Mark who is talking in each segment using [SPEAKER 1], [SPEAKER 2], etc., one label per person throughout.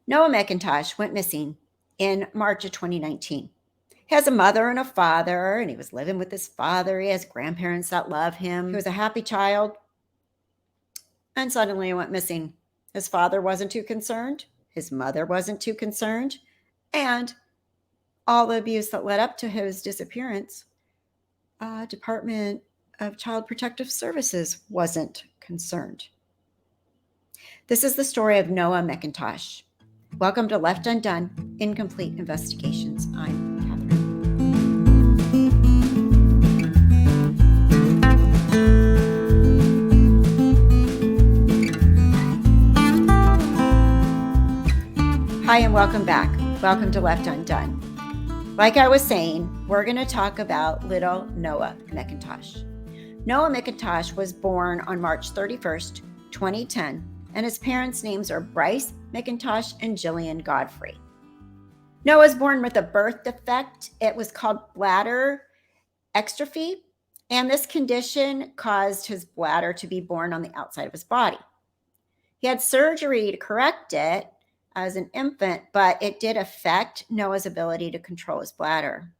[SPEAKER 1] Noah McIntosh went missing in March of 2019. He has a mother and a father, and he was living with his father. He has grandparents that love him. He was a happy child, and suddenly he went missing. His father wasn't too concerned. His mother wasn't too concerned. And all the abuse that led up to his disappearance, Department of Child Protective Services wasn't concerned. This is the story of Noah McIntosh. Welcome to Left Undone, Incomplete Investigations. I'm Kathryn. Hi, and welcome back. Welcome to Left Undone. Like I was saying, we're going to talk about little Noah McIntosh. Noah McIntosh was born on March 31st, 2010, and his parents' names are Bryce McIntosh and Jillian Godfrey. Noah was born with a birth defect. It was called bladder exstrophy, and this condition caused his bladder to be born on the outside of his body. He had surgery to correct it as an infant, but it did affect Noah's ability to control his bladder.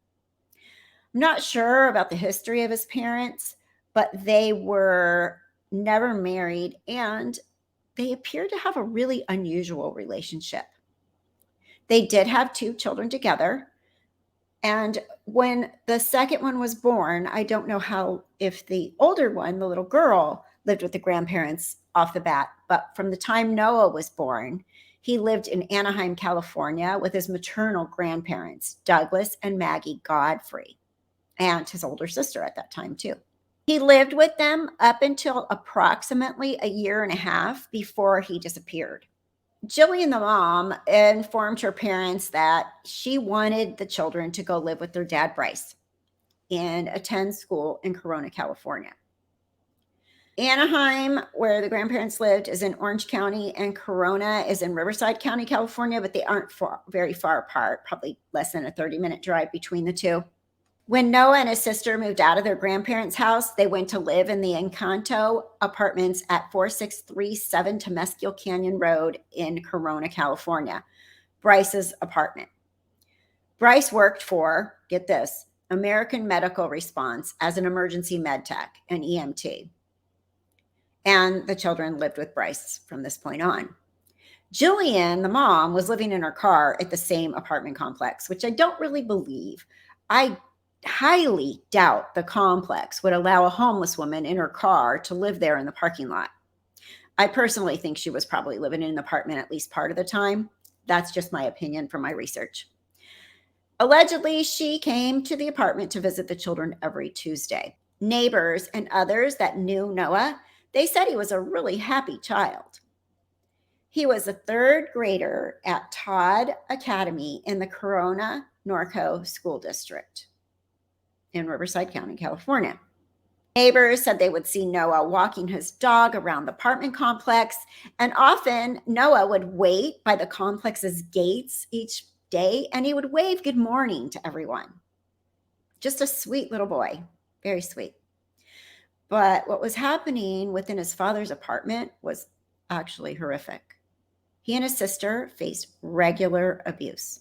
[SPEAKER 1] I'm not sure about the history of his parents, but they were never married and they appeared to have a really unusual relationship. They did have 2 children together. And when the second one was born, I don't know if the older one, the little girl, lived with the grandparents off the bat, but from the time Noah was born, he lived in Anaheim, California with his maternal grandparents, Douglas and Maggie Godfrey, and his older sister at that time too. He lived with them up until approximately a year and a half before he disappeared. Jillian, the mom, informed her parents that she wanted the children to go live with their dad, Bryce, and attend school in Corona, California. Anaheim, where the grandparents lived, is in Orange County, and Corona is in Riverside County, California, but they aren't very far apart, probably less than a 30-minute drive between the two. When Noah and his sister moved out of their grandparents' house, they went to live in the Encanto apartments at 4637 Temescal Canyon Road in Corona, California, Bryce's apartment. Bryce worked for, get this, American Medical Response as an emergency med tech, an EMT. And the children lived with Bryce from this point on. Jillian, the mom, was living in her car at the same apartment complex, which I don't really believe. I highly doubt the complex would allow a homeless woman in her car to live there in the parking lot. I personally think she was probably living in an apartment at least part of the time. That's just my opinion from my research. Allegedly, she came to the apartment to visit the children every Tuesday. Neighbors and others that knew Noah, they said he was a really happy child. He was a 3rd grader at Todd Academy in the Corona Norco School District in Riverside County, California. Neighbors said they would see Noah walking his dog around the apartment complex, and often Noah would wait by the complex's gates each day, and he would wave good morning to everyone. Just a sweet little boy, very sweet. But what was happening within his father's apartment was actually horrific. He and his sister faced regular abuse.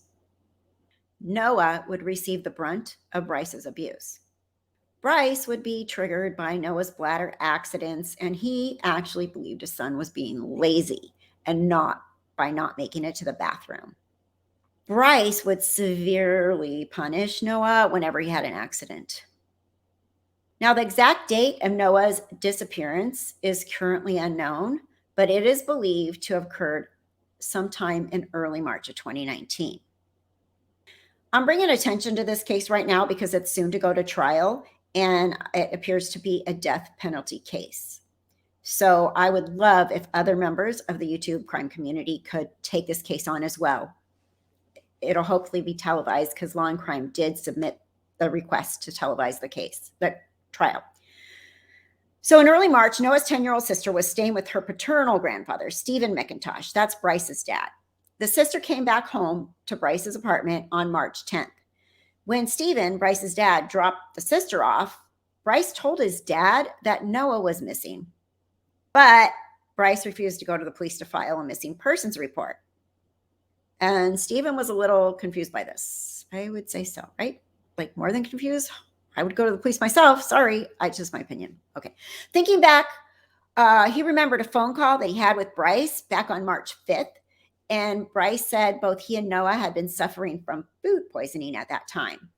[SPEAKER 1] Noah would receive the brunt of Bryce's abuse. Bryce would be triggered by Noah's bladder accidents, and he actually believed his son was being lazy and not making it to the bathroom. Bryce would severely punish Noah whenever he had an accident. Now, the exact date of Noah's disappearance is currently unknown, but it is believed to have occurred sometime in early March of 2019. I'm bringing attention to this case right now because it's soon to go to trial, and it appears to be a death penalty case. So I would love if other members of the YouTube crime community could take this case on as well. It'll hopefully be televised because Law and Crime did submit the request to televise the case, the trial. So in early March, Noah's 10-year-old sister was staying with her paternal grandfather, Stephen McIntosh. That's Bryce's dad. The sister came back home to Bryce's apartment on March 10th. When Stephen, Bryce's dad, dropped the sister off, Bryce told his dad that Noah was missing. But Bryce refused to go to the police to file a missing persons report. And Stephen was a little confused by this. I would say so, right? Like more than confused. I would go to the police myself. Sorry. It's just my opinion. Okay. Thinking back, he remembered a phone call that he had with Bryce back on March 5th. And Bryce said both he and Noah had been suffering from food poisoning at that time.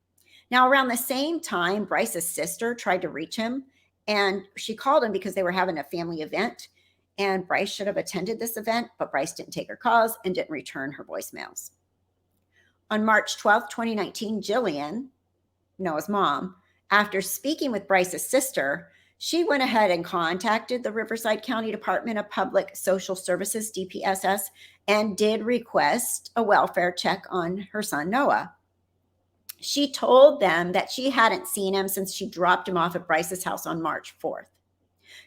[SPEAKER 1] Now, around the same time, Bryce's sister tried to reach him, and she called him because they were having a family event. And Bryce should have attended this event, but Bryce didn't take her calls and didn't return her voicemails. On March 12th, 2019, Jillian, Noah's mom, after speaking with Bryce's sister, she went ahead and contacted the Riverside County Department of Public Social Services, DPSS, and did request a welfare check on her son, Noah. She told them that she hadn't seen him since she dropped him off at Bryce's house on March 4th.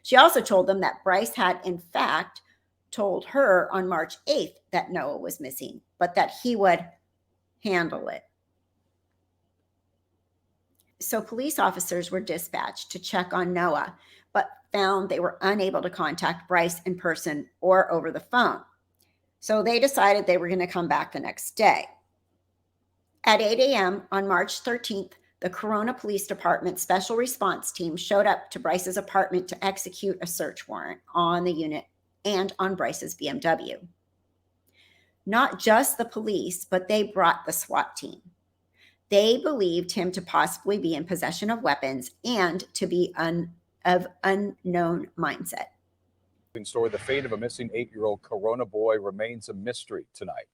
[SPEAKER 1] She also told them that Bryce had, in fact, told her on March 8th that Noah was missing, but that he would handle it. So police officers were dispatched to check on Noah, but found they were unable to contact Bryce in person or over the phone. So they decided they were going to come back the next day. At 8 a.m. on March 13th, the Corona Police Department Special Response Team showed up to Bryce's apartment to execute a search warrant on the unit and on Bryce's BMW. Not just the police, but they brought the SWAT team. They believed him to possibly be in possession of weapons and to be of unknown mindset.
[SPEAKER 2] Story: the fate of a missing 8-year-old Corona boy remains a mystery tonight.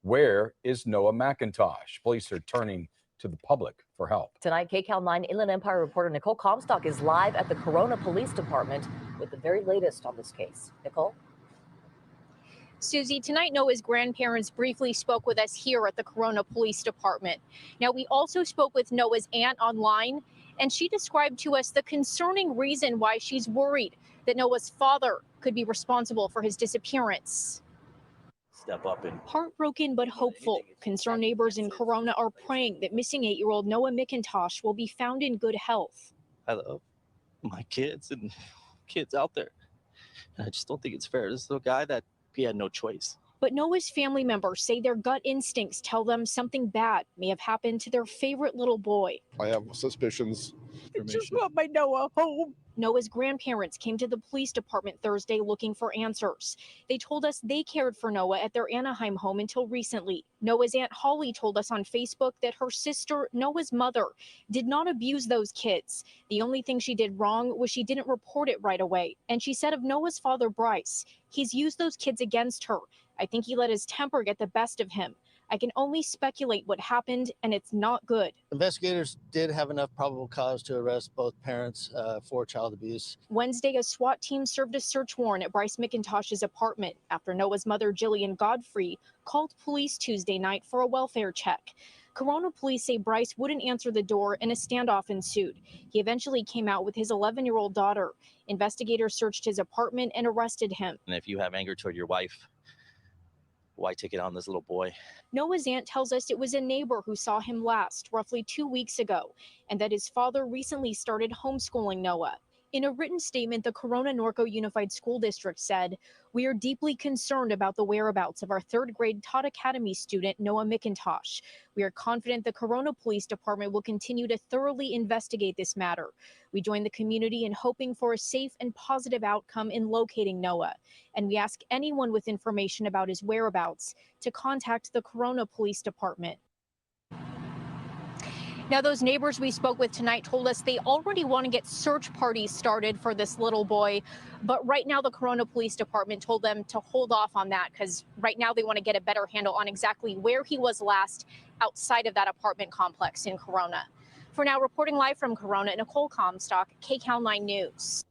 [SPEAKER 2] Where is Noah McIntosh? Police are turning to the public for help.
[SPEAKER 3] Tonight, KCAL 9 Inland Empire reporter Nicole Comstock is live at the Corona Police Department with the very latest on this case. Nicole?
[SPEAKER 4] Susie, tonight Noah's grandparents briefly spoke with us here at the Corona Police Department. Now, we also spoke with Noah's aunt online, and she described to us the concerning reason why she's worried that Noah's father could be responsible for his disappearance.
[SPEAKER 5] Step up and
[SPEAKER 4] Heartbroken but hopeful, concerned neighbors in Corona are praying that missing 8-year-old Noah McIntosh will be found in good health.
[SPEAKER 5] I love my kids and kids out there. And I just don't think it's fair. This little guy that he had no choice.
[SPEAKER 4] But Noah's family members say their gut instincts tell them something bad may have happened to their favorite little boy.
[SPEAKER 6] I have suspicions.
[SPEAKER 4] I just want my Noah home. Noah's grandparents came to the police department Thursday looking for answers. They told us they cared for Noah at their Anaheim home until recently. Noah's Aunt Holly told us on Facebook that her sister, Noah's mother, did not abuse those kids. The only thing she did wrong was she didn't report it right away. And she said of Noah's father, Bryce, he's used those kids against her. I think he let his temper get the best of him. I can only speculate what happened, and it's not good.
[SPEAKER 7] Investigators did have enough probable cause to arrest both parents for child abuse.
[SPEAKER 4] Wednesday, a SWAT team served a search warrant at Bryce McIntosh's apartment after Noah's mother, Jillian Godfrey, called police Tuesday night for a welfare check. Corona police say Bryce wouldn't answer the door and a standoff ensued. He eventually came out with his 11-year-old daughter. Investigators searched his apartment and arrested him.
[SPEAKER 5] And if you have anger toward your wife, why take it on this little boy?
[SPEAKER 4] Noah's aunt tells us it was a neighbor who saw him last, roughly 2 weeks ago, and that his father recently started homeschooling Noah. In a written statement, the Corona Norco Unified School District said, "We are deeply concerned about the whereabouts of our third-grade Todd Academy student, Noah McIntosh. We are confident the Corona Police Department will continue to thoroughly investigate this matter. We join the community in hoping for a safe and positive outcome in locating Noah, and we ask anyone with information about his whereabouts to contact the Corona Police Department." Now, those neighbors we spoke with tonight told us they already want to get search parties started for this little boy. But right now, the Corona Police Department told them to hold off on that because right now they want to get a better handle on exactly where he was last outside of that apartment complex in Corona. For now, reporting live from Corona, Nicole Comstock, KCAL 9 News.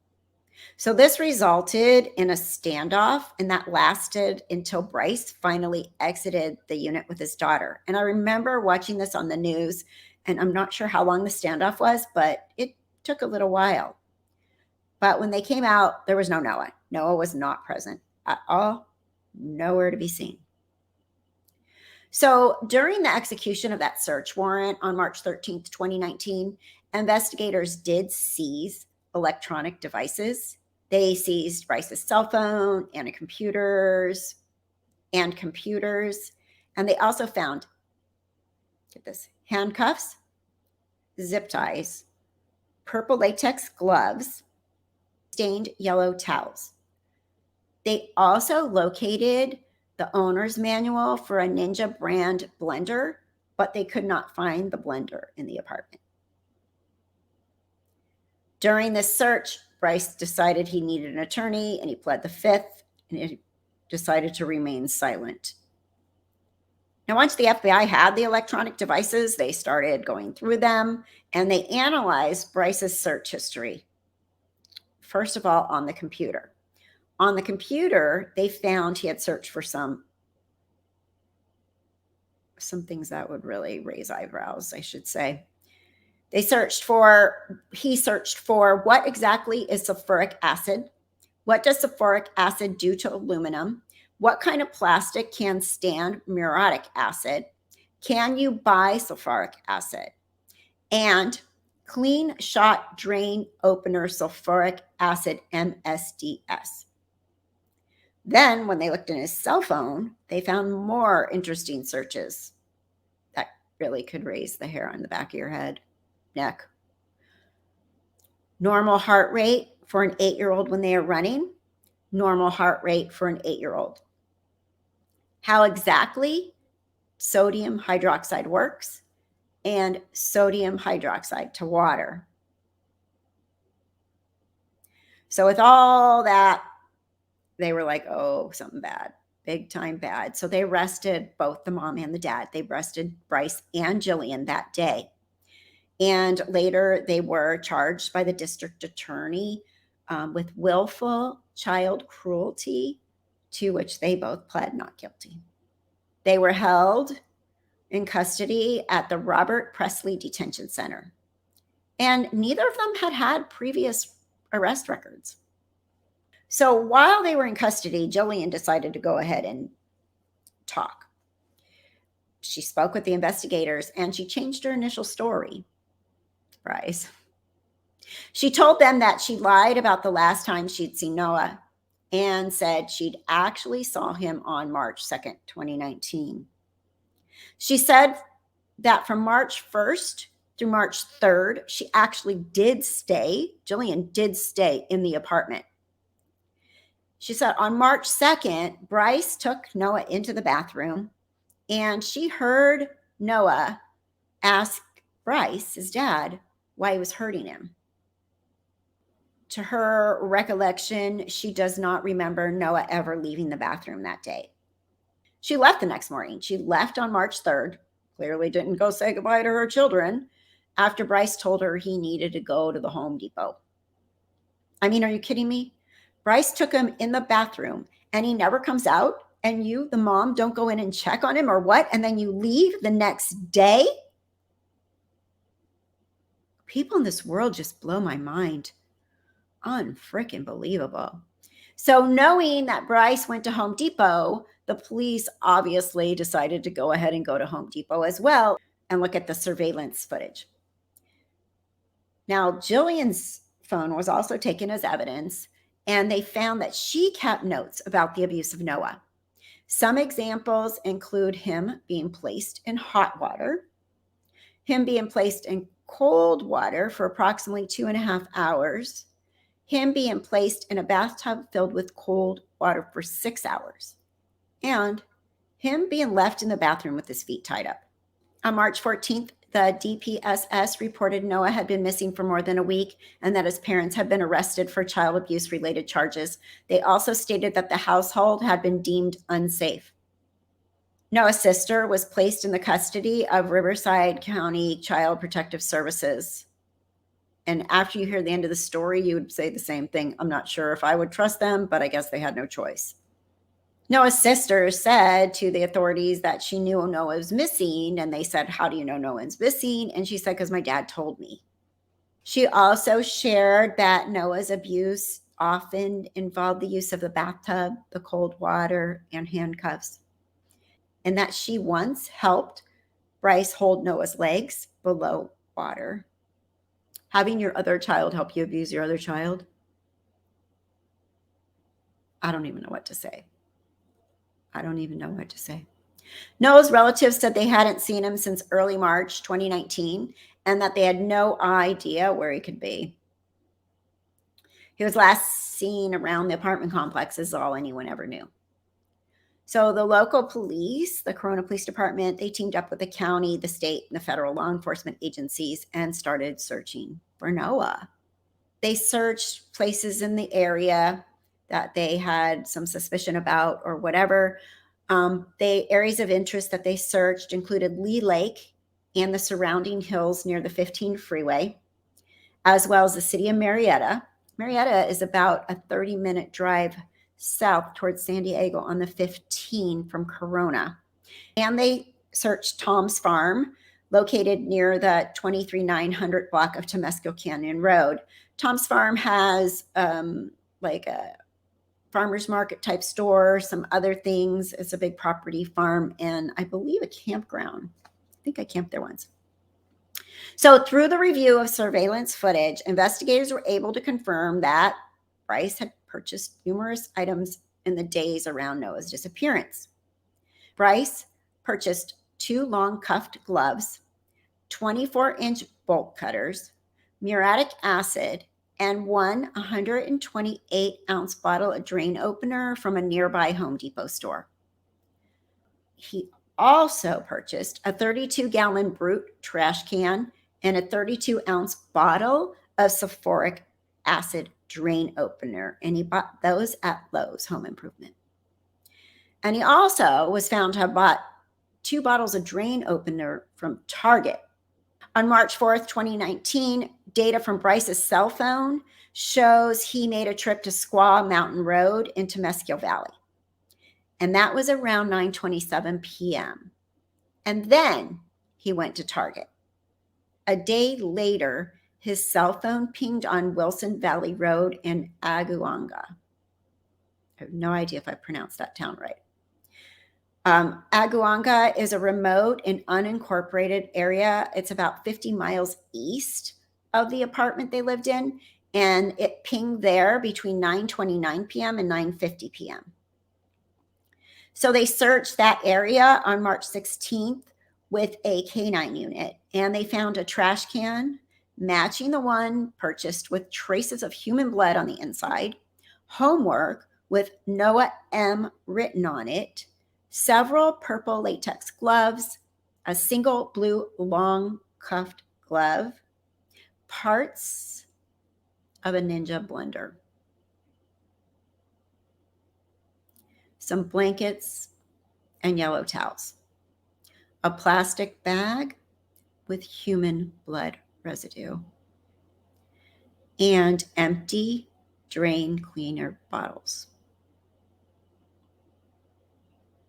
[SPEAKER 1] So this resulted in a standoff, and that lasted until Bryce finally exited the unit with his daughter. And I remember watching this on the news, and I'm not sure how long the standoff was, but it took a little while. But when they came out, there was no Noah. Noah was not present at all, nowhere to be seen. So during the execution of that search warrant on March 13th, 2019, investigators did seize electronic devices. They seized Bryce's cell phone and computers. And they also found, get this, handcuffs, zip ties, purple latex gloves, stained yellow towels. They also located the owner's manual for a Ninja brand blender, but they could not find the blender in the apartment. During this search, Bryce decided he needed an attorney and he pled the fifth and he decided to remain silent. Now, once the FBI had the electronic devices, they started going through them and they analyzed Bryce's search history. First of all, on the computer. On the computer, they found he had searched for some things that would really raise eyebrows, I should say. He searched for what exactly is sulfuric acid? What does sulfuric acid do to aluminum? What kind of plastic can stand muriatic acid? Can you buy sulfuric acid? And clean shot drain opener sulfuric acid MSDS. Then when they looked in his cell phone, they found more interesting searches that really could raise the hair on the back of your head, neck. Normal heart rate for an 8-year-old when they are running. Normal heart rate for an 8-year-old. How exactly sodium hydroxide works and sodium hydroxide to water. So with all that, they were like, oh, something bad, big time bad. So they arrested both the mom and the dad. They arrested Bryce and Jillian that day. And later they were charged by the district attorney with willful child cruelty, to which they both pled not guilty. They were held in custody at the Robert Presley Detention Center. And neither of them had had previous arrest records. So while they were in custody, Jillian decided to go ahead and talk. She spoke with the investigators and she changed her initial story. Surprise. She told them that she lied about the last time she'd seen Noah and said she'd actually saw him on March 2nd, 2019. She said that from March 1st through March 3rd, she actually did stay, Jillian did stay in the apartment. She said on March 2nd, Bryce took Noah into the bathroom and she heard Noah ask Bryce, his dad, why he was hurting him. To her recollection, she does not remember Noah ever leaving the bathroom that day. She left the next morning. She left on March 3rd, clearly didn't go say goodbye to her children, after Bryce told her he needed to go to the Home Depot. I mean, are you kidding me? Bryce took him in the bathroom and he never comes out and you, the mom, don't go in and check on him or what? And then you leave the next day? People in this world just blow my mind. Unfreaking believable. So knowing that Bryce went to Home Depot, the police obviously decided to go ahead and go to Home Depot as well and look at the surveillance footage. Now, Jillian's phone was also taken as evidence, and they found that she kept notes about the abuse of Noah. Some examples include him being placed in hot water, him being placed in cold water for approximately 2.5 hours, him being placed in a bathtub filled with cold water for 6 hours, and him being left in the bathroom with his feet tied up. On March 14th, the DPSS reported Noah had been missing for more than a week and that his parents had been arrested for child abuse related charges. They also stated that the household had been deemed unsafe. Noah's sister was placed in the custody of Riverside County Child Protective Services. And after you hear the end of the story, you would say the same thing. I'm not sure if I would trust them, but I guess they had no choice. Noah's sister said to the authorities that she knew Noah was missing, and they said, how do you know Noah's missing? And she said, because my dad told me. She also shared that Noah's abuse often involved the use of the bathtub, the cold water, and handcuffs, and that she once helped Bryce hold Noah's legs below water. Having your other child help you abuse your other child? I don't even know what to say. I don't even know what to say. Noah's relatives said they hadn't seen him since early March 2019 and that they had no idea where he could be. He was last seen around the apartment complex is all anyone ever knew. So the local police, the Corona Police Department, they teamed up with the county, the state, and the federal law enforcement agencies and started searching for Noah. They searched places in the area that they had some suspicion about or whatever. The areas of interest that they searched included Lee Lake and the surrounding hills near the 15 freeway, as well as the city of Marietta. Marietta is about a 30-minute drive south towards San Diego on the 15 from Corona. And they searched Tom's Farm, located near the 23900 block of Temescal Canyon Road. Tom's Farm has like a farmer's market type store, some other things. It's a big property farm and I believe a campground. I think I camped there once. So through the review of surveillance footage, investigators were able to confirm that Bryce had purchased numerous items in the days around Noah's disappearance. Bryce purchased 2 long cuffed gloves, 24-inch bolt cutters, muriatic acid, and 1 128-ounce bottle of drain opener from a nearby Home Depot store. He also purchased a 32-gallon Brute trash can and a 32-ounce bottle of sulfuric acid drain opener, and he bought those at Lowe's Home Improvement. And he also was found to have bought 2 bottles of drain opener from Target. On March 4th, 2019, data from Bryce's cell phone shows he made a trip to Squaw Mountain Road in Temescal Valley. And that was around 9:27 p.m. And then he went to Target. A day later, his cell phone pinged on Wilson Valley Road in Aguanga. I have no idea if I pronounced that town right. Aguanga is a remote and unincorporated area. It's about 50 miles east of the apartment they lived in, and it pinged there between 9:29 p.m. and 9:50 p.m. So they searched that area on March 16th with a K9 unit, and they found a trash can matching the one purchased with traces of human blood on the inside, homework with Noah M. written on it, several purple latex gloves, a single blue long cuffed glove, parts of a Ninja blender, some blankets and yellow towels, a plastic bag with human blood residue, and empty drain cleaner bottles.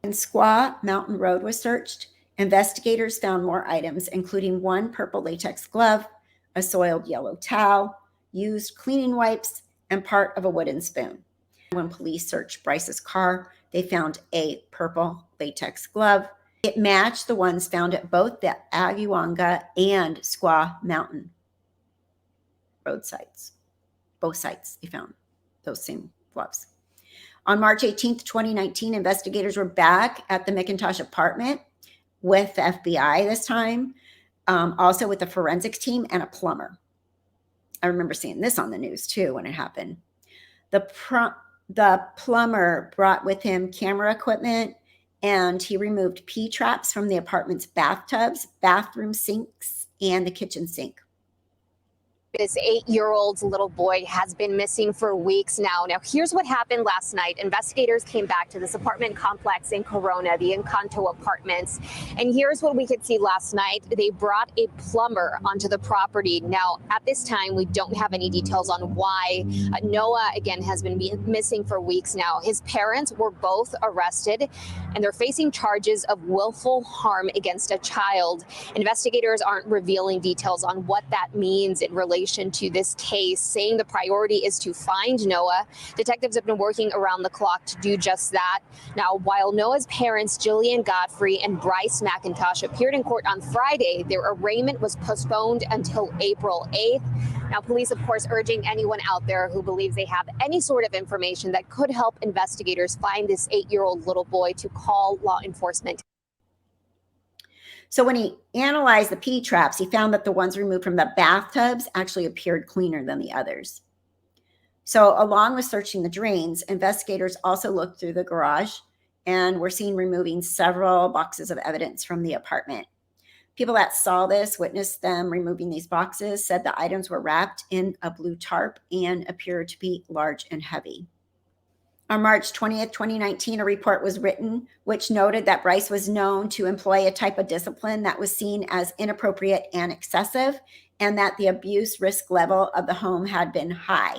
[SPEAKER 1] When Squaw Mountain Road was searched, investigators found more items, including 1 purple latex glove, a soiled yellow towel, used cleaning wipes, and part of a wooden spoon. When police searched Bryce's car, they found a purple latex glove. It matched the ones found at both the Aguanga and Squaw Mountain Road sites. Both sites, they found those same gloves. On March 18th, 2019, investigators were back at the McIntosh apartment with the FBI this time, also with the forensics team and a plumber. I remember seeing this on the news too when it happened. The plumber brought with him camera equipment, and he removed P-traps from the apartment's bathtubs, bathroom sinks, and the kitchen sink.
[SPEAKER 6] This 8-year-old little boy has been missing for weeks now. Now, here's what happened last night. Investigators came back to this apartment complex in Corona, the Encanto Apartments. And here's what we could see last night. They brought a plumber onto the property. Now, at this time, we don't have any details on why Noah, again, has been missing for weeks now. His parents were both arrested, and they're facing charges of willful harm against a child. Investigators aren't revealing details on what that means in relation to this case, saying the priority is to find Noah. Detectives have been working around the clock to do just that. Now, while Noah's parents, Jillian Godfrey and Bryce McIntosh, appeared in court on Friday, their arraignment was postponed until April 8th. Now, police, of course, urging anyone out there who believes they have any sort of information that could help investigators find this 8-year-old little boy to call law enforcement.
[SPEAKER 1] So when he analyzed the pee traps, he found that the ones removed from the bathtubs actually appeared cleaner than the others. So along with searching the drains, investigators also looked through the garage and were seen removing several boxes of evidence from the apartment. People that saw this, witnessed them removing these boxes, said the items were wrapped in a blue tarp and appeared to be large and heavy. On March 20th, 2019, a report was written which noted that Bryce was known to employ a type of discipline that was seen as inappropriate and excessive, and that the abuse risk level of the home had been high.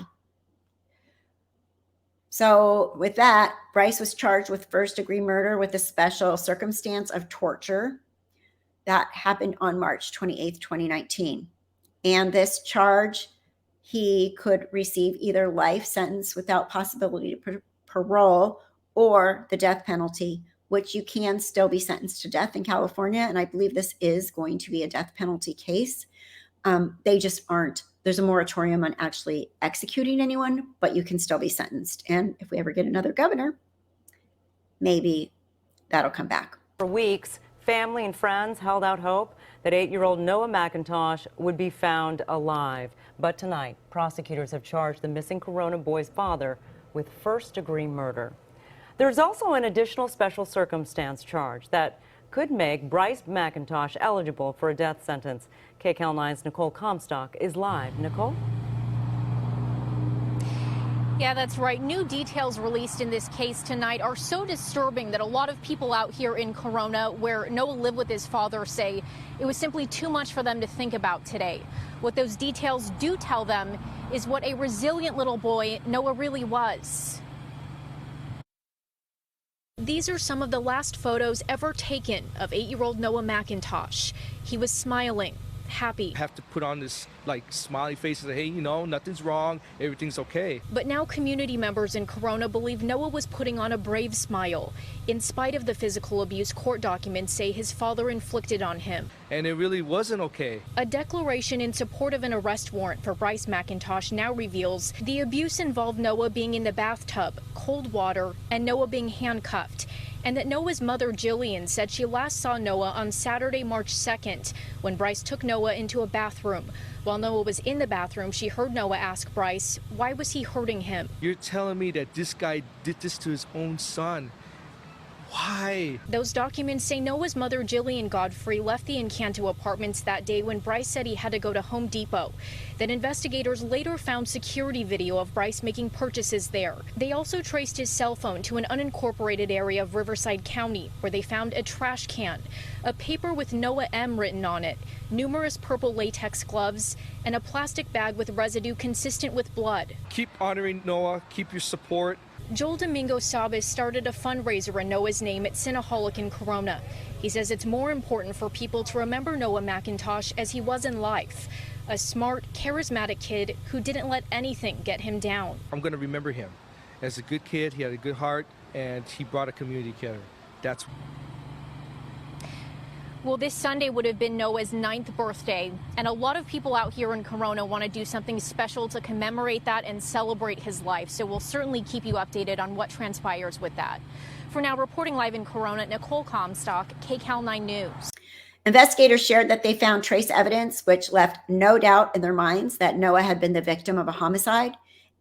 [SPEAKER 1] So with that, Bryce was charged with first-degree murder with a special circumstance of torture. That happened on March 28th, 2019. And this charge, he could receive either life sentence without possibility of parole or the death penalty, which you can still be sentenced to death in California. And I believe this is going to be a death penalty case. They just aren't. There's a moratorium on actually executing anyone, but you can still be sentenced. And if we ever get another governor, maybe that'll come back.
[SPEAKER 8] For weeks, family and friends held out hope that 8-year-old Noah McIntosh would be found alive. But tonight, prosecutors have charged the missing Corona boy's father with first-degree murder. There's also an additional special circumstance charge that could make Bryce McIntosh eligible for a death sentence. KCAL 9's Nicole Comstock is live. Nicole?
[SPEAKER 4] Yeah, that's right. New details released in this case tonight are so disturbing that a lot of people out here in Corona, where Noah lived with his father, say it was simply too much for them to think about today. What those details do tell them is what a resilient little boy Noah really was. These are some of the last photos ever taken of 8-year-old Noah McIntosh. He was smiling, happy.
[SPEAKER 9] I have to put on this smiley face and say, hey, nothing's wrong, everything's okay.
[SPEAKER 4] But now community members in Corona believe Noah was putting on a brave smile, in spite of the physical abuse court documents say his father inflicted on him.
[SPEAKER 9] And it really wasn't okay.
[SPEAKER 4] A declaration in support of an arrest warrant for Bryce McIntosh now reveals the abuse involved Noah being in the bathtub, cold water, and Noah being handcuffed. And that Noah's mother, Jillian, said she last saw Noah on Saturday, March 2nd, when Bryce took Noah into a bathroom. While Noah was in the bathroom, she heard Noah ask Bryce, why was he hurting him?
[SPEAKER 9] You're telling me that this guy did this to his own son? Why?
[SPEAKER 4] Those documents say Noah's mother, Jillian Godfrey, left the Encanto apartments that day when Bryce said he had to go to Home Depot. Then investigators later found security video of Bryce making purchases there. They also traced his cell phone to an unincorporated area of Riverside County, where they found a trash can, a paper with Noah M written on it, numerous purple latex gloves, and a plastic bag with residue consistent with blood.
[SPEAKER 9] Keep honoring Noah, keep your support.
[SPEAKER 4] Joel Domingo Sabas started a fundraiser in Noah's name at Cinnaholic in Corona. He says it's more important for people to remember Noah McIntosh as he was in life. A smart, charismatic kid who didn't let anything get him down.
[SPEAKER 9] I'm going to remember him as a good kid. He had a good heart, and he brought a community together. That's
[SPEAKER 4] Well, this Sunday would have been Noah's 9th birthday, and a lot of people out here in Corona want to do something special to commemorate that and celebrate his life. So we'll certainly keep you updated on what transpires with that. For now, reporting live in Corona, Nicole Comstock, KCAL 9 News.
[SPEAKER 1] Investigators shared that they found trace evidence which left no doubt in their minds that Noah had been the victim of a homicide.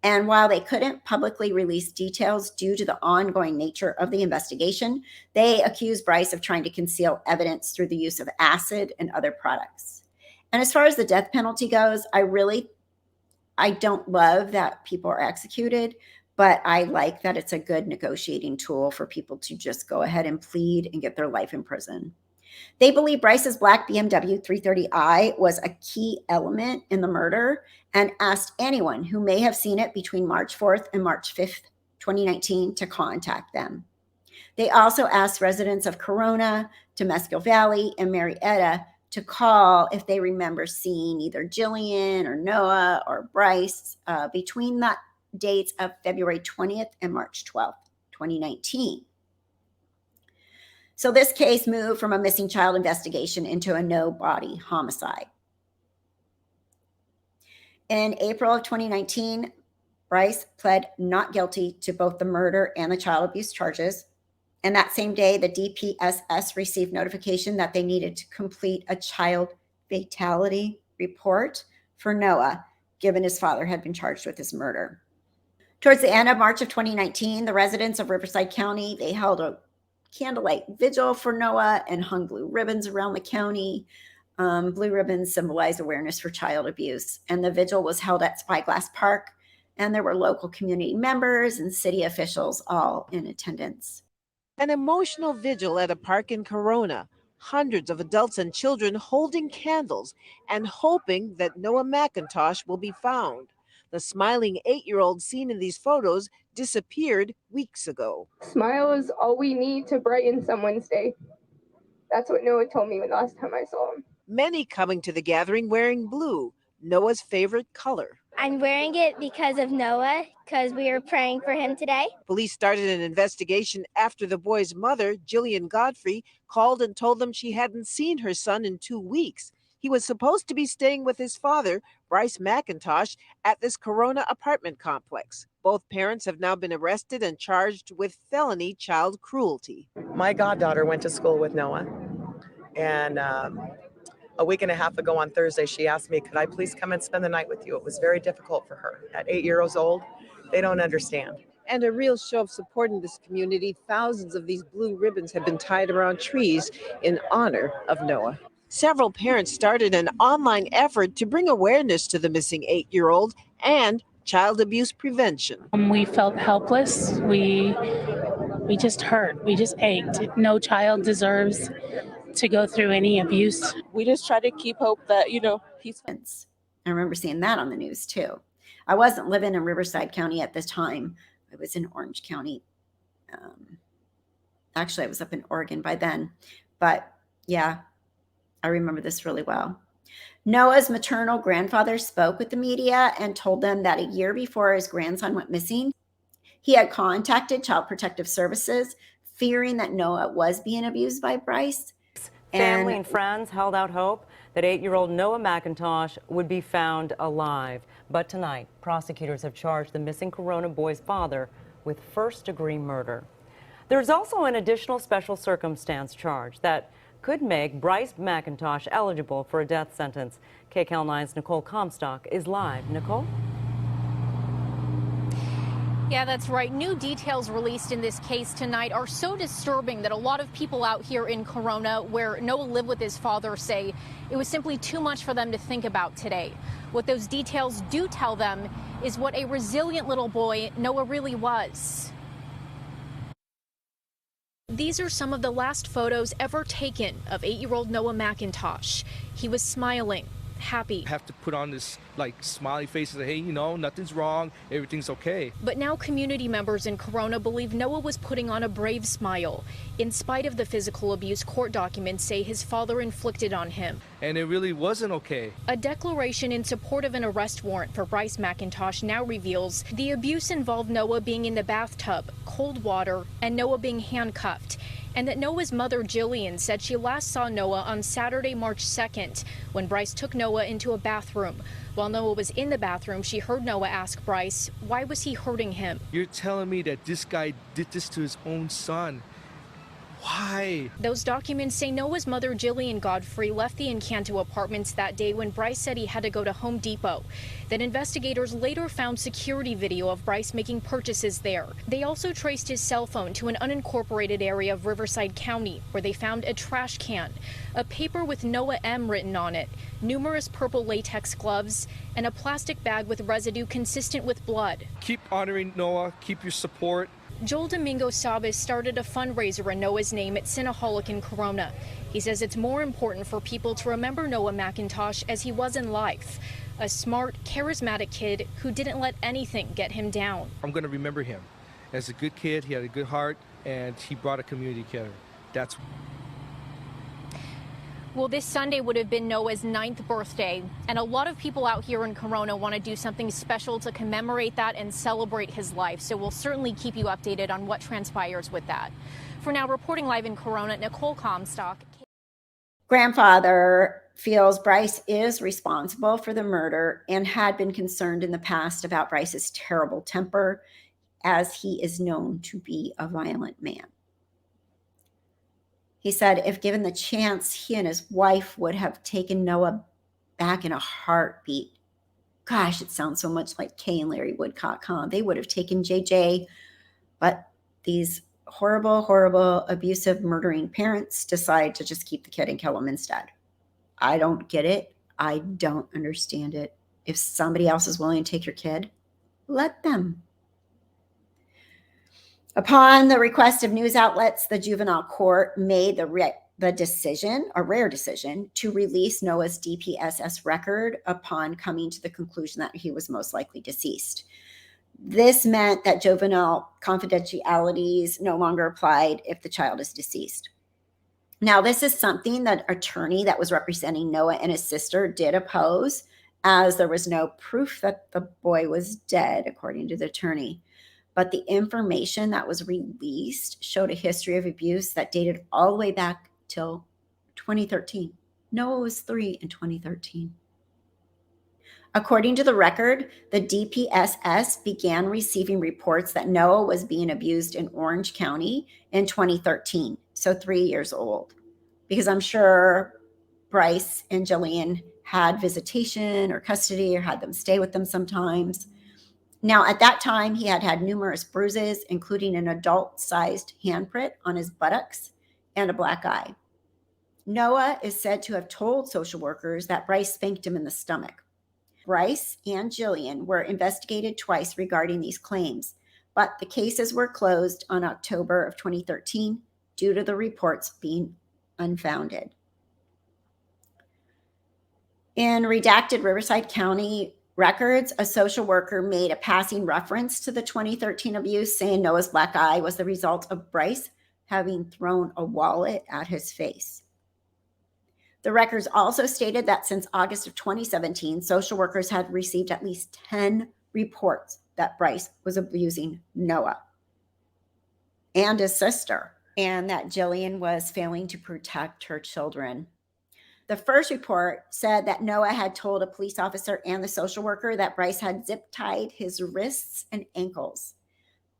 [SPEAKER 1] And while they couldn't publicly release details due to the ongoing nature of the investigation, they accused Bryce of trying to conceal evidence through the use of acid and other products. And as far as the death penalty goes, I don't love that people are executed, but I like that it's a good negotiating tool for people to just go ahead and plead and get their life in prison. They believe Bryce's black BMW 330i was a key element in the murder and asked anyone who may have seen it between March 4th and March 5th, 2019 to contact them. They also asked residents of Corona, Temescal Valley, and Marietta to call if they remember seeing either Jillian or Noah or Bryce between the dates of February 20th and March 12th, 2019. So this case moved from a missing child investigation into a no-body homicide. In April of 2019, Bryce pled not guilty to both the murder and the child abuse charges. And that same day, the DPSS received notification that they needed to complete a child fatality report for Noah, given his father had been charged with his murder. Towards the end of March of 2019, the residents of Riverside County, they held a candlelight vigil for Noah and hung blue ribbons around the county. Blue ribbons symbolize awareness for child abuse. And the vigil was held at Spyglass Park, and there were local community members and city officials all in attendance.
[SPEAKER 10] An emotional vigil at a park in Corona. Hundreds of adults and children holding candles and hoping that Noah McIntosh will be found. The smiling 8-year-old seen in these photos disappeared weeks ago.
[SPEAKER 11] Smile is all we need to brighten someone's day. That's what Noah told me the last time I saw him.
[SPEAKER 10] Many coming to the gathering wearing blue, Noah's favorite color.
[SPEAKER 12] I'm wearing it because of Noah, because we were praying for him today.
[SPEAKER 10] Police started an investigation after the boy's mother, Jillian Godfrey, called and told them she hadn't seen her son in 2 weeks. He was supposed to be staying with his father, Bryce McIntosh, at this Corona apartment complex. Both parents have now been arrested and charged with felony child cruelty.
[SPEAKER 13] My goddaughter went to school with Noah, and a week and a half ago on Thursday, she asked me, could I please come and spend the night with you? It was very difficult for her. At 8 years old, they don't understand.
[SPEAKER 10] And a real show of support in this community. Thousands of these blue ribbons have been tied around trees in honor of Noah. Several parents started an online effort to bring awareness to the missing 8-year-old and child abuse prevention.
[SPEAKER 14] We felt helpless. We just hurt. We just ached. No child deserves to go through any abuse.
[SPEAKER 11] We just try to keep hope that, he's.
[SPEAKER 1] I remember seeing that on the news too. I wasn't living in Riverside County at this time. I was in Orange County. Actually, I was up in Oregon by then. But yeah, I remember this really well. Noah's maternal grandfather spoke with the media and told them that a year before his grandson went missing, he had contacted Child Protective Services, fearing that Noah was being abused by Bryce.
[SPEAKER 8] Family and friends held out hope that 8-year-old Noah McIntosh would be found alive. But tonight, prosecutors have charged the missing Corona boy's father with first-degree murder. There's also an additional special circumstance charge that could make Bryce McIntosh eligible for a death sentence. KCAL 9's Nicole Comstock is live. Nicole?
[SPEAKER 4] Yeah, that's right. New details released in this case tonight are so disturbing that a lot of people out here in Corona, where Noah lived with his father, say it was simply too much for them to think about today. What those details do tell them is what a resilient little boy Noah really was. These are some of the last photos ever taken of 8-year-old Noah McIntosh. He was smiling, happy.
[SPEAKER 9] Have to put on this smiley face and say, hey, nothing's wrong, everything's okay.
[SPEAKER 4] But now community members in Corona believe Noah was putting on a brave smile, in spite of the physical abuse court documents say his father inflicted on him.
[SPEAKER 9] And it really wasn't okay.
[SPEAKER 4] A declaration in support of an arrest warrant for Bryce McIntosh now reveals the abuse involved Noah being in the bathtub, cold water, and Noah being handcuffed. And that Noah's mother, Jillian, said she last saw Noah on Saturday, March 2nd, when Bryce took Noah into a bathroom. While Noah was in the bathroom, she heard Noah ask Bryce, why was he hurting him?
[SPEAKER 9] You're telling me that this guy did this to his own son? Why?
[SPEAKER 4] Those documents say Noah's mother, Jillian Godfrey, left the Encanto apartments that day when Bryce said he had to go to Home Depot. That investigators later found security video of Bryce making purchases there. They also traced his cell phone to an unincorporated area of Riverside County, where they found a trash can, a paper with Noah M written on it, numerous purple latex gloves, and a plastic bag with residue consistent with blood.
[SPEAKER 9] Keep honoring Noah, keep your support.
[SPEAKER 4] Joel Domingo Sabas started a fundraiser in Noah's name at Cinnaholic in Corona. He says it's more important for people to remember Noah McIntosh as he was in life. A smart, charismatic kid who didn't let anything get him down.
[SPEAKER 9] I'm going to remember him as a good kid. He had a good heart, and he brought a community together. That's.
[SPEAKER 4] Well, this Sunday would have been Noah's 9th birthday, and a lot of people out here in Corona want to do something special to commemorate that and celebrate his life. So we'll certainly keep you updated on what transpires with that. For now, reporting live in Corona, Nicole Comstock.
[SPEAKER 1] Grandfather feels Bryce is responsible for the murder and had been concerned in the past about Bryce's terrible temper, as he is known to be a violent man. He said if given the chance, he and his wife would have taken Noah back in a heartbeat. Gosh, it sounds so much like Kay and Larry Woodcock, huh? They would have taken JJ, but these horrible, horrible, abusive, murdering parents decide to just keep the kid and kill him instead. I don't get it. I don't understand it. If somebody else is willing to take your kid, let them. Upon the request of news outlets, the juvenile court made the decision, a rare decision, to release Noah's DPSS record upon coming to the conclusion that he was most likely deceased. This meant that juvenile confidentialities no longer applied if the child is deceased. Now, this is something that attorney that was representing Noah and his sister did oppose, as there was no proof that the boy was dead, according to the attorney. But the information that was released showed a history of abuse that dated all the way back till 2013. Noah was 3 in 2013. According to the record, the DPSS began receiving reports that Noah was being abused in Orange County in 2013, so 3 years old, because I'm sure Bryce and Jillian had visitation or custody or had them stay with them sometimes. Now, at that time, he had had numerous bruises, including an adult-sized handprint on his buttocks and a black eye. Noah is said to have told social workers that Bryce spanked him in the stomach. Bryce and Jillian were investigated twice regarding these claims, but the cases were closed on October of 2013 due to the reports being unfounded. In redacted Riverside County records, a social worker made a passing reference to the 2013 abuse, saying Noah's black eye was the result of Bryce having thrown a wallet at his face. The records also stated that since August of 2017, social workers had received at least 10 reports that Bryce was abusing Noah and his sister, and that Jillian was failing to protect her children. The first report said that Noah had told a police officer and the social worker that Bryce had zip-tied his wrists and ankles,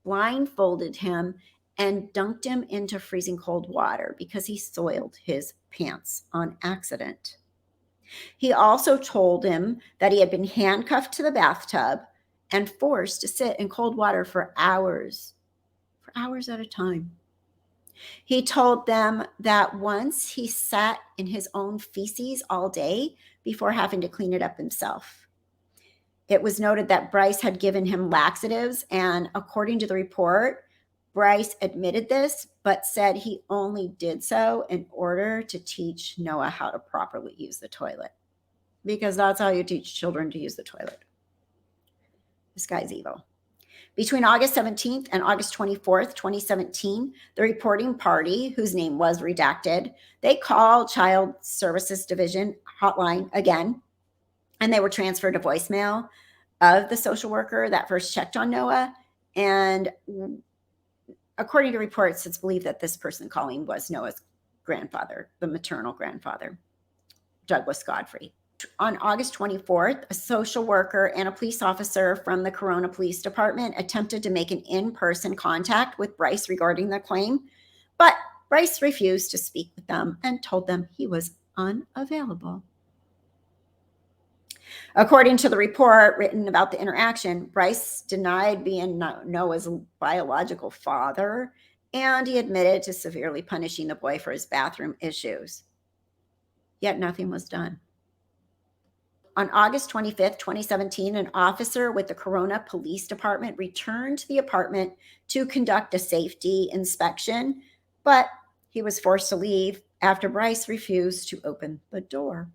[SPEAKER 1] blindfolded him, and dunked him into freezing cold water because he soiled his pants on accident. He also told him that he had been handcuffed to the bathtub and forced to sit in cold water for hours at a time. He told them that once he sat in his own feces all day before having to clean it up himself. It was noted that Bryce had given him laxatives, and according to the report, Bryce admitted this, but said he only did so in order to teach Noah how to properly use the toilet, because that's how you teach children to use the toilet. This guy's evil. Between August 17th and August 24th, 2017, the reporting party, whose name was redacted, they called Child Services Division hotline again, and they were transferred to voicemail of the social worker that first checked on Noah. And according to reports, it's believed that this person calling was Noah's grandfather, the maternal grandfather, Douglas Godfrey. On August 24th, a social worker and a police officer from the Corona Police Department attempted to make an in-person contact with Bryce regarding the claim, but Bryce refused to speak with them and told them he was unavailable. According to the report written about the interaction, Bryce denied being Noah's biological father, and he admitted to severely punishing the boy for his bathroom issues. Yet nothing was done. On August 25th, 2017, an officer with the Corona Police Department returned to the apartment to conduct a safety inspection, but he was forced to leave after Bryce refused to open the door.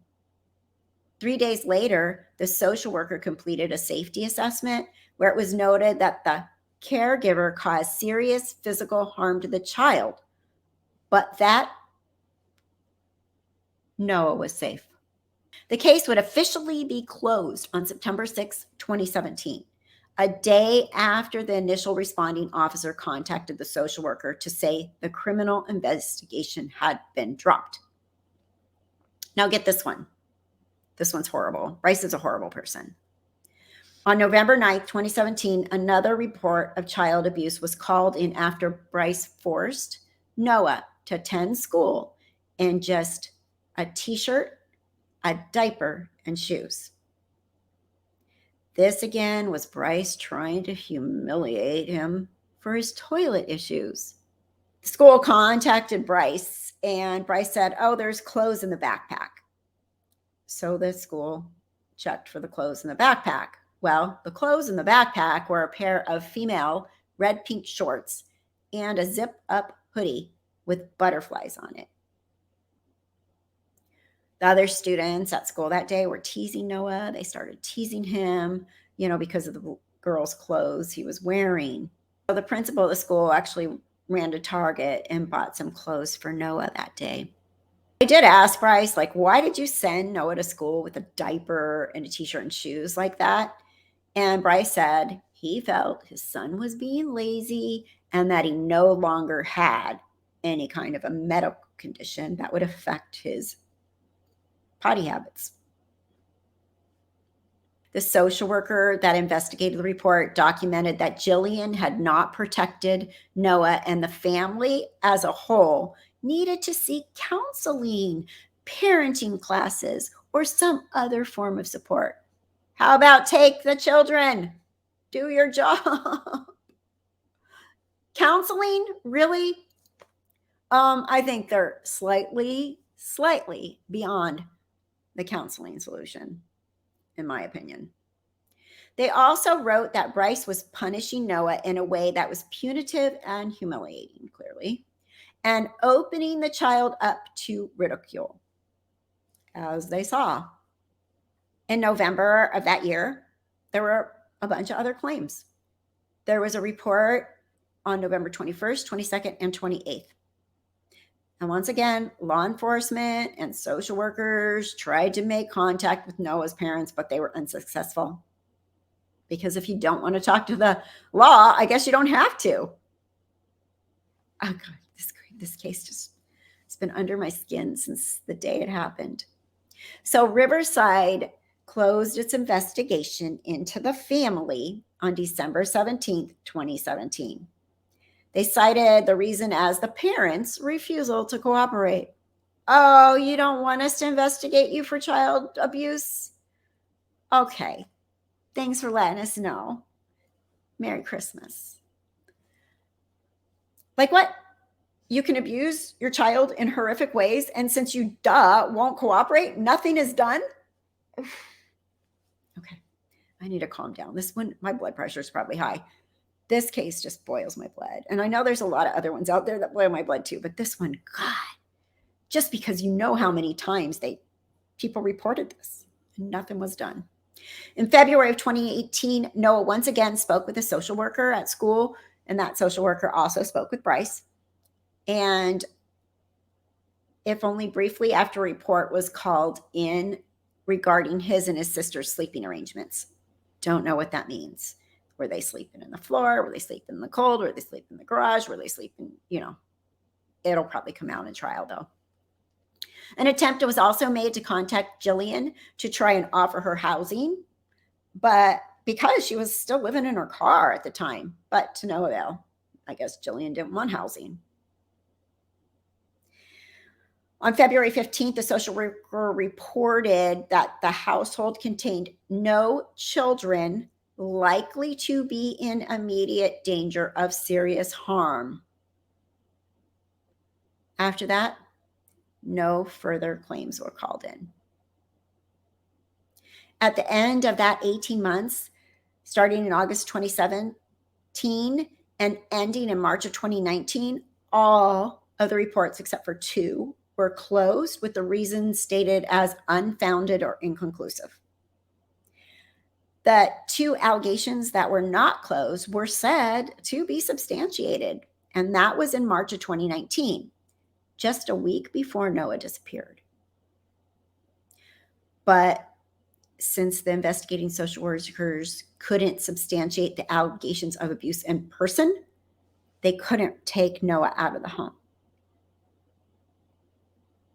[SPEAKER 1] 3 days later, the social worker completed a safety assessment where it was noted that the caregiver caused serious physical harm to the child, but that Noah was safe. The case would officially be closed on September 6, 2017, a day after the initial responding officer contacted the social worker to say the criminal investigation had been dropped. Now get this one. This one's horrible. Bryce is a horrible person. On November 9th, 2017, another report of child abuse was called in after Bryce forced Noah to attend school in just a t-shirt, a diaper, and shoes. This again was Bryce trying to humiliate him for his toilet issues. The school contacted Bryce, and Bryce said, "Oh, there's clothes in the backpack." So the school checked for the clothes in the backpack. Well, the clothes in the backpack were a pair of female red-pink shorts and a zip-up hoodie with butterflies on it. The other students at school that day were teasing Noah. They started teasing him, because of the girl's clothes he was wearing. So the principal of the school actually ran to Target and bought some clothes for Noah that day. I did ask Bryce, why did you send Noah to school with a diaper and a t-shirt and shoes like that? And Bryce said he felt his son was being lazy and that he no longer had any kind of a medical condition that would affect his potty habits. The social worker that investigated the report documented that Jillian had not protected Noah, and the family as a whole needed to seek counseling, parenting classes, or some other form of support. How about take the children? Do your job. Counseling, really? I think they're slightly beyond the counseling solution, in my opinion. They also wrote that Bryce was punishing Noah in a way that was punitive and humiliating, clearly, and opening the child up to ridicule, as they saw. In November of that year, there were a bunch of other claims. There was a report on November 21st, 22nd, and 28th. And once again, law enforcement and social workers tried to make contact with Noah's parents, but they were unsuccessful. Because if you don't want to talk to the law, I guess you don't have to. Oh God, this case just, it's been under my skin since the day it happened. So Riverside closed its investigation into the family on December 17th, 2017. They cited the reason as the parents' refusal to cooperate. Oh, you don't want us to investigate you for child abuse? Okay. Thanks for letting us know. Merry Christmas. Like what? You can abuse your child in horrific ways, and since you, won't cooperate, nothing is done? Okay. I need to calm down. This one, my blood pressure is probably high. This case just boils my blood. And I know there's a lot of other ones out there that boil my blood too, but this one, God, just because you know how many times people reported this and nothing was done. In February of 2018, Noah once again spoke with a social worker at school, and that social worker also spoke with Bryce. And if only briefly, after a report was called in regarding his and his sister's sleeping arrangements. Don't know what that means. Were they sleeping in the floor? Were they sleeping in the cold? Were they sleeping in the garage? Were they sleeping, it'll probably come out in trial though. An attempt was also made to contact Jillian to try and offer her housing, but because she was still living in her car at the time, but to no avail. I guess Jillian didn't want housing. On February 15th, the social worker reported that the household contained no children likely to be in immediate danger of serious harm. After that, no further claims were called in. At the end of that 18 months, starting in August 2017 and ending in March of 2019, all of the reports except for 2 were closed with the reasons stated as unfounded or inconclusive. The 2 allegations that were not closed were said to be substantiated, and that was in March of 2019, just a week before Noah disappeared. But since the investigating social workers couldn't substantiate the allegations of abuse in person, they couldn't take Noah out of the home.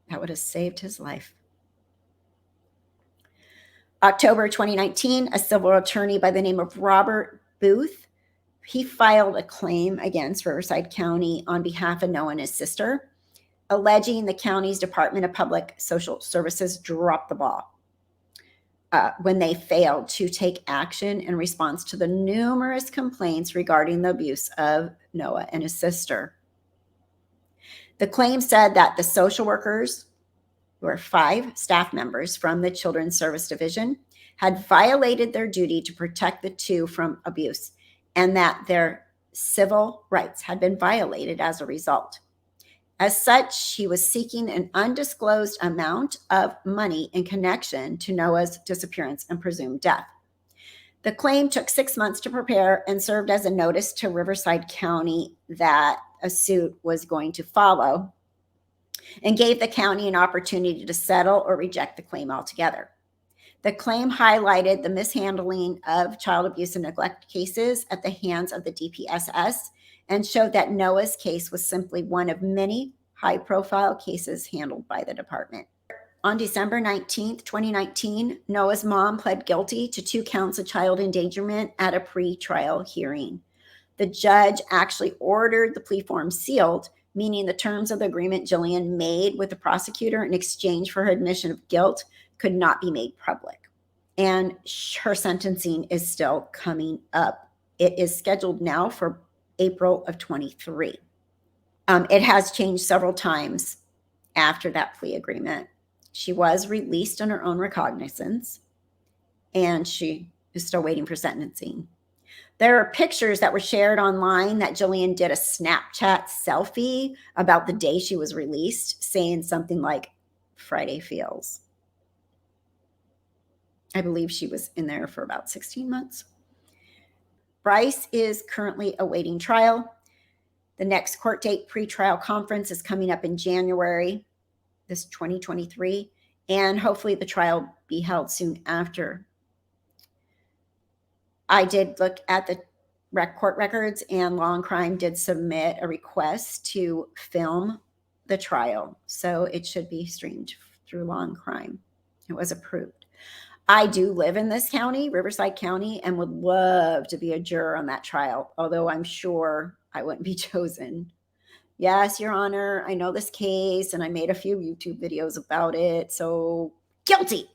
[SPEAKER 1] That would have saved his life. October 2019, a civil attorney by the name of Robert Booth, he filed a claim against Riverside County on behalf of Noah and his sister. alleging the county's Department of Public Social Services dropped the ball when they failed to take action in response to the numerous complaints regarding the abuse of Noah and his sister. The claim said that the social workers, who are 5 staff members from the Children's Service Division, had violated their duty to protect the two from abuse, and that their civil rights had been violated as a result. As such, he was seeking an undisclosed amount of money in connection to Noah's disappearance and presumed death. The claim took 6 months to prepare and served as a notice to Riverside County that a suit was going to follow, and gave the county an opportunity to settle or reject the claim altogether. The claim highlighted the mishandling of child abuse and neglect cases at the hands of the DPSS and showed that Noah's case was simply one of many high-profile cases handled by the department. On December 19th, 2019, Noah's mom pled guilty to 2 counts of child endangerment at a pre-trial hearing. The judge actually ordered the plea form sealed, meaning the terms of the agreement Jillian made with the prosecutor in exchange for her admission of guilt could not be made public. And her sentencing is still coming up. It is scheduled now for April of 23. It has changed several times after that plea agreement. She was released on her own recognizance, and she is still waiting for sentencing. There are pictures that were shared online that Jillian did a Snapchat selfie about the day she was released, saying something like, "Friday feels." I believe she was in there for about 16 months. Bryce is currently awaiting trial. The next court date pre-trial conference is coming up in January, this 2023, and hopefully the trial be held soon after. I did look at the court records, and Law and Crime did submit a request to film the trial, so it should be streamed through Law and Crime. It was approved. I do live in this county, Riverside County, and would love to be a juror on that trial, although I'm sure I wouldn't be chosen. Yes, Your Honor, I know this case, and I made a few YouTube videos about it, so guilty.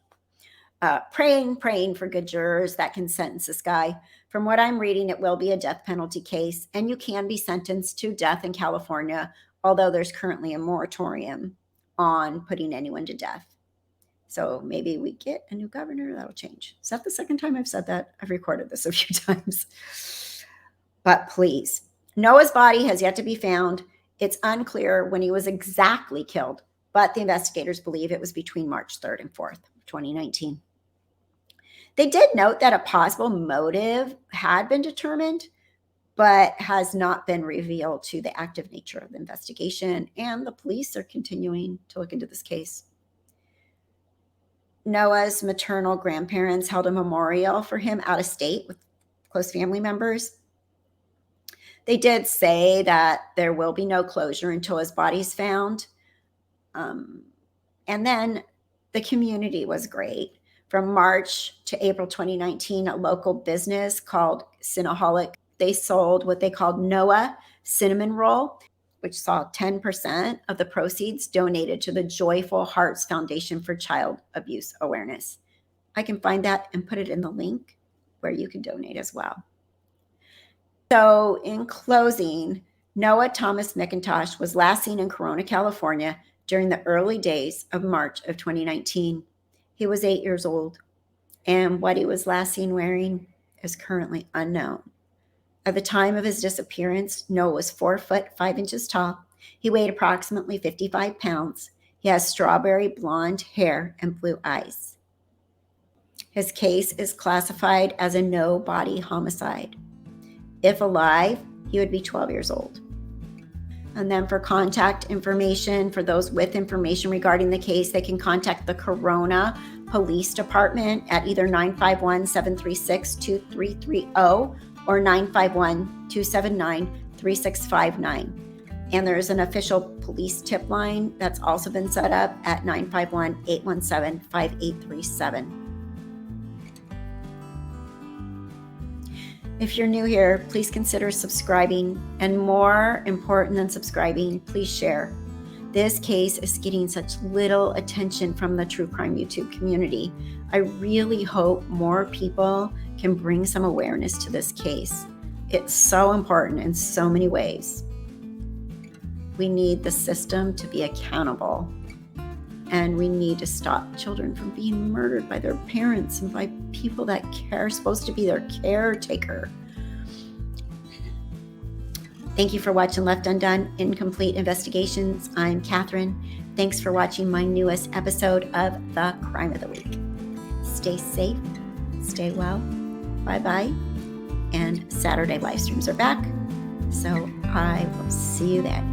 [SPEAKER 1] Praying for good jurors that can sentence this guy. From what I'm reading, it will be a death penalty case, and you can be sentenced to death in California, although there's currently a moratorium on putting anyone to death. So maybe we get a new governor, that'll change. Is that the second time I've said that? I've recorded this a few times. But please, Noah's body has yet to be found. It's unclear when he was exactly killed, but the investigators believe it was between March 3rd and 4th, 2019. They did note that a possible motive had been determined, but has not been revealed to the active nature of the investigation, and the police are continuing to look into this case. Noah's maternal grandparents held a memorial for him out of state with close family members. They did say that there will be no closure until his body's found. And then the community was great. From March to April 2019, a local business called Cinnaholic, they sold what they called Noah Cinnamon Roll, which saw 10% of the proceeds donated to the Joyful Hearts Foundation for Child Abuse Awareness. I can find that and put it in the link where you can donate as well. So in closing, Noah Thomas McIntosh was last seen in Corona, California during the early days of March of 2019. He was 8 years old, and what he was last seen wearing is currently unknown. At the time of his disappearance, Noah was 4 foot 5 inches tall. He weighed approximately 55 pounds. He has strawberry blonde hair and blue eyes. His case is classified as a no-body homicide. If alive, he would be 12 years old. And then for contact information, for those with information regarding the case, they can contact the Corona Police Department at either 951-736-2330 or 951-279-3659. And there's an official police tip line that's also been set up at 951-817-5837. If you're new here, please consider subscribing, and more important than subscribing, please share. this case is getting such little attention from the true crime YouTube community. I really hope more people can bring some awareness to this case. It's so important in so many ways. We need the system to be accountable, and we need to stop children from being murdered by their parents and by people that are supposed to be their caretaker. Thank you for watching Left Undone, Incomplete Investigations. I'm Kathryn. Thanks for watching my newest episode of The Crime of the Week. Stay safe, stay well, bye-bye, and Saturday live streams are back, so I will see you then.